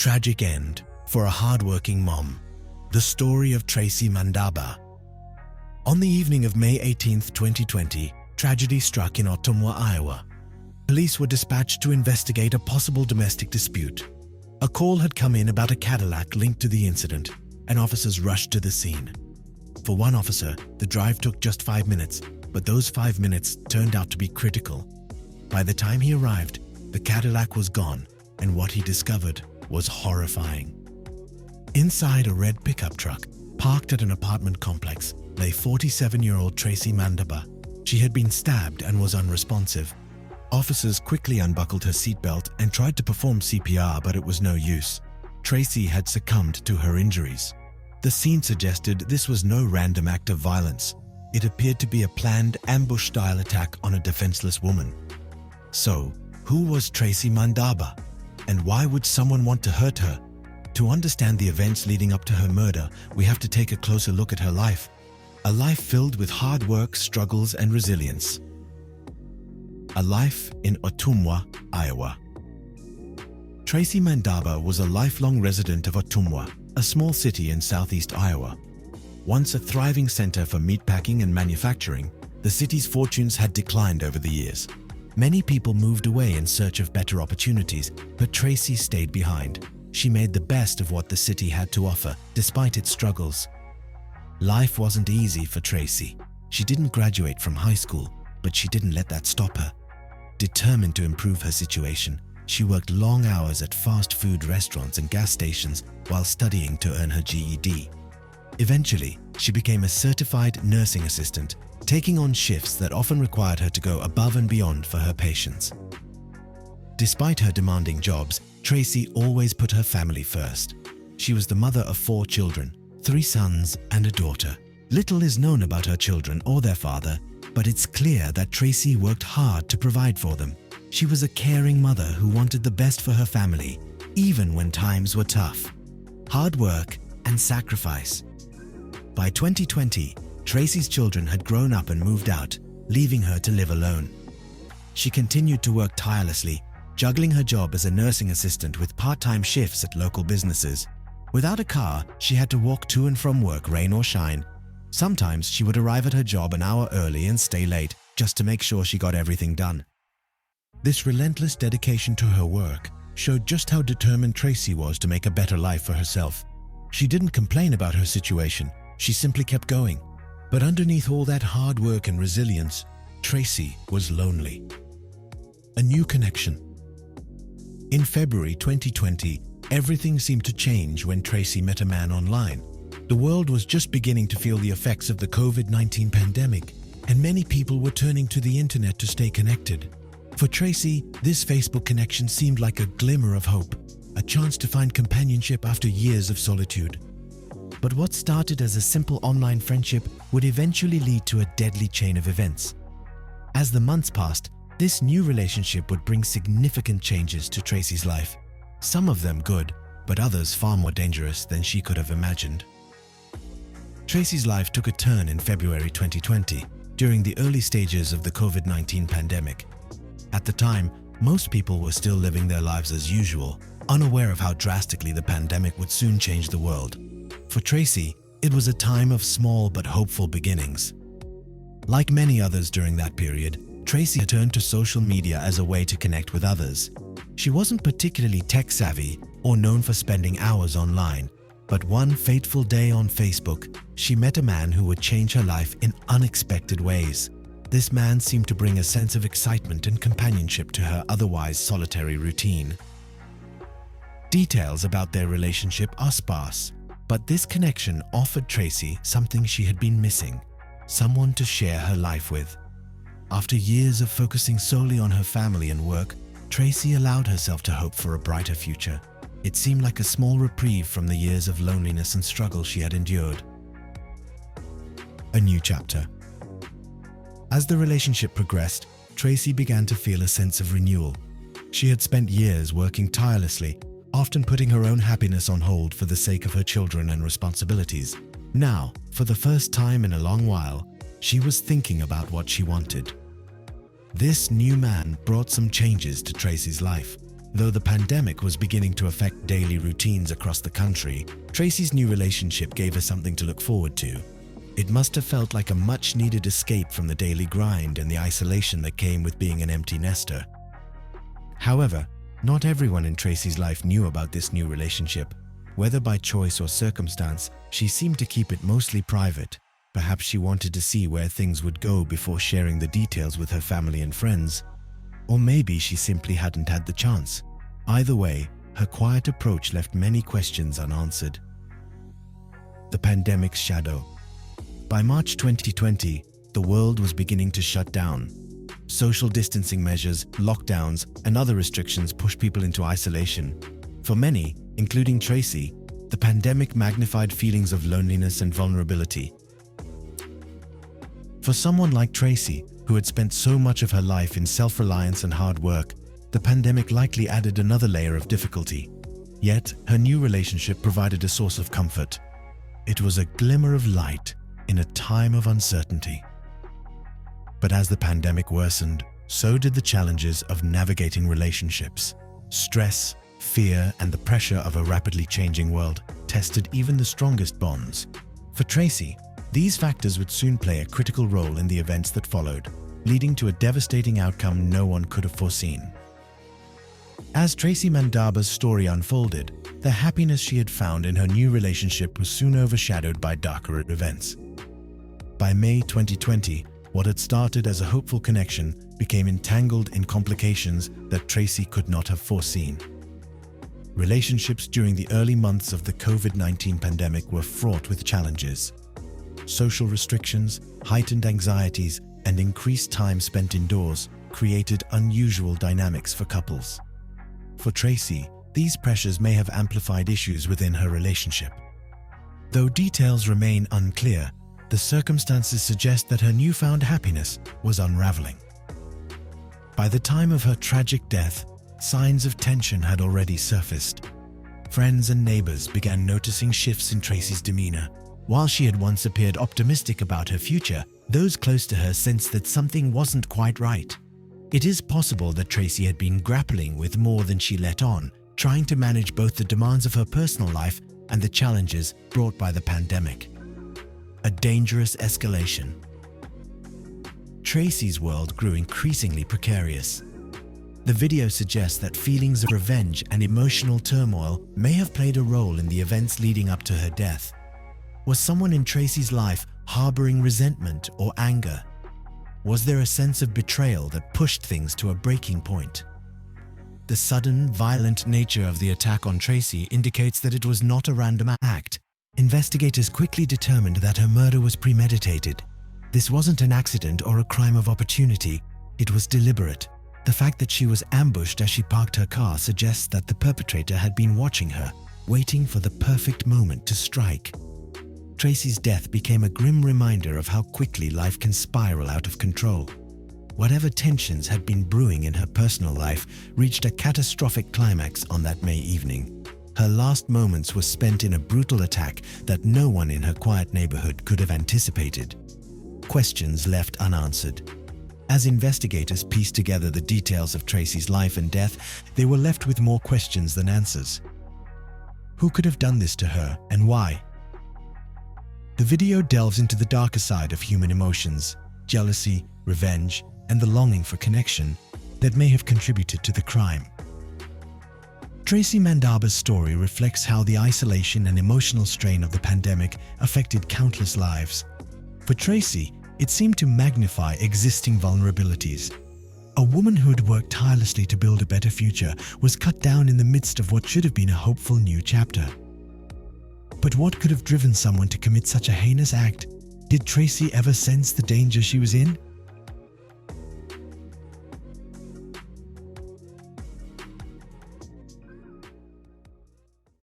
tragic end for a hard-working mom. The story of Tracy Mandaba. On the evening of May 18, 2020, tragedy struck in Ottumwa, Iowa. Police were dispatched to investigate a possible domestic dispute. A call had come in about a Cadillac linked to the incident, and officers rushed to the scene. For one officer, the drive took just 5 minutes, but those 5 minutes turned out to be critical. By the time he arrived, the Cadillac was gone, and what he discovered was horrifying. Inside a red pickup truck, parked at an apartment complex, lay 47-year-old Tracy Mandaba. She had been stabbed and was unresponsive. Officers quickly unbuckled her seatbelt and tried to perform CPR, but it was no use. Tracy had succumbed to her injuries. The scene suggested this was no random act of violence. It appeared to be a planned ambush-style attack on a defenseless woman. So, who was Tracy Mandaba? And why would someone want to hurt her? To understand the events leading up to her murder, we have to take a closer look at her life. A life filled with hard work, struggles, and resilience. A life in Ottumwa, Iowa. Tracy Mandaba was a lifelong resident of Ottumwa, a small city in southeast Iowa. Once a thriving center for meatpacking and manufacturing, the city's fortunes had declined over the years. Many people moved away in search of better opportunities, but Tracy stayed behind. She made the best of what the city had to offer, despite its struggles. Life wasn't easy for Tracy. She didn't graduate from high school, but she didn't let that stop her. Determined to improve her situation, she worked long hours at fast food restaurants and gas stations while studying to earn her GED. Eventually, she became a certified nursing assistant, taking on shifts that often required her to go above and beyond for her patients. Despite her demanding jobs, Tracy always put her family first. She was the mother of 4 children, 3 sons and a daughter. Little is known about her children or their father, but it's clear that Tracy worked hard to provide for them. She was a caring mother who wanted the best for her family, even when times were tough. Hard work and sacrifice. By 2020, Tracy's children had grown up and moved out, leaving her to live alone. She continued to work tirelessly, juggling her job as a nursing assistant with part-time shifts at local businesses. Without a car, she had to walk to and from work, rain or shine. Sometimes she would arrive at her job an hour early and stay late, just to make sure she got everything done. This relentless dedication to her work showed just how determined Tracy was to make a better life for herself. She didn't complain about her situation, she simply kept going. But underneath all that hard work and resilience, Tracy was lonely. A new connection. In February 2020, everything seemed to change when Tracy met a man online. The world was just beginning to feel the effects of the COVID-19 pandemic, and many people were turning to the internet to stay connected. For Tracy, this Facebook connection seemed like a glimmer of hope, a chance to find companionship after years of solitude. But what started as a simple online friendship would eventually lead to a deadly chain of events. As the months passed, this new relationship would bring significant changes to Tracy's life. Some of them good, but others far more dangerous than she could have imagined. Tracy's life took a turn in February 2020, during the early stages of the COVID-19 pandemic. At the time, most people were still living their lives as usual, unaware of how drastically the pandemic would soon change the world. For Tracy, it was a time of small but hopeful beginnings. Like many others during that period, Tracy turned to social media as a way to connect with others. She wasn't particularly tech-savvy or known for spending hours online, but one fateful day on Facebook, she met a man who would change her life in unexpected ways. This man seemed to bring a sense of excitement and companionship to her otherwise solitary routine. Details about their relationship are sparse, but this connection offered Tracy something she had been missing, someone to share her life with. After years of focusing solely on her family and work, Tracy allowed herself to hope for a brighter future. It seemed like a small reprieve from the years of loneliness and struggle she had endured. A new chapter. As the relationship progressed, Tracy began to feel a sense of renewal. She had spent years working tirelessly, often putting her own happiness on hold for the sake of her children and responsibilities. Now, for the first time in a long while, she was thinking about what she wanted. This new man brought some changes to Tracy's life. Though the pandemic was beginning to affect daily routines across the country, Tracy's new relationship gave her something to look forward to. It must have felt like a much-needed escape from the daily grind and the isolation that came with being an empty nester. However, not everyone in Tracy's life knew about this new relationship. Whether by choice or circumstance, she seemed to keep it mostly private. Perhaps she wanted to see where things would go before sharing the details with her family and friends. Or maybe she simply hadn't had the chance. Either way, her quiet approach left many questions unanswered. The pandemic's shadow. By March 2020, the world was beginning to shut down. Social distancing measures, lockdowns, and other restrictions pushed people into isolation. For many, including Tracy, the pandemic magnified feelings of loneliness and vulnerability. For someone like Tracy, who had spent so much of her life in self-reliance and hard work, the pandemic likely added another layer of difficulty. Yet, her new relationship provided a source of comfort. It was a glimmer of light in a time of uncertainty. But as the pandemic worsened, so did the challenges of navigating relationships. Stress, fear, and the pressure of a rapidly changing world tested even the strongest bonds. For Tracy, these factors would soon play a critical role in the events that followed, leading to a devastating outcome no one could have foreseen. As Tracy Mandaba's story unfolded, the happiness she had found in her new relationship was soon overshadowed by darker events. By May 2020, what had started as a hopeful connection became entangled in complications that Tracy could not have foreseen. Relationships during the early months of the COVID-19 pandemic were fraught with challenges. Social restrictions, heightened anxieties, and increased time spent indoors created unusual dynamics for couples. For Tracy, these pressures may have amplified issues within her relationship. Though details remain unclear, the circumstances suggest that her newfound happiness was unraveling. By the time of her tragic death, signs of tension had already surfaced. Friends and neighbors began noticing shifts in Tracy's demeanor. While she had once appeared optimistic about her future, those close to her sensed that something wasn't quite right. It is possible that Tracy had been grappling with more than she let on, trying to manage both the demands of her personal life and the challenges brought by the pandemic. A dangerous escalation. Tracy's world grew increasingly precarious. The video suggests that feelings of revenge and emotional turmoil may have played a role in the events leading up to her death. Was someone in Tracy's life harboring resentment or anger? Was there a sense of betrayal that pushed things to a breaking point? The sudden, violent nature of the attack on Tracy indicates that it was not a random act. Investigators quickly determined that her murder was premeditated. This wasn't an accident or a crime of opportunity, it was deliberate. The fact that she was ambushed as she parked her car suggests that the perpetrator had been watching her, waiting for the perfect moment to strike. Tracy's death became a grim reminder of how quickly life can spiral out of control. Whatever tensions had been brewing in her personal life reached a catastrophic climax on that May evening. Her last moments were spent in a brutal attack that no one in her quiet neighborhood could have anticipated. Questions left unanswered. As investigators pieced together the details of Tracy's life and death, they were left with more questions than answers. Who could have done this to her, and why? The video delves into the darker side of human emotions, jealousy, revenge, and the longing for connection that may have contributed to the crime. Tracy Mandaba's story reflects how the isolation and emotional strain of the pandemic affected countless lives. For Tracy, it seemed to magnify existing vulnerabilities. A woman who had worked tirelessly to build a better future was cut down in the midst of what should have been a hopeful new chapter. But what could have driven someone to commit such a heinous act? Did Tracy ever sense the danger she was in?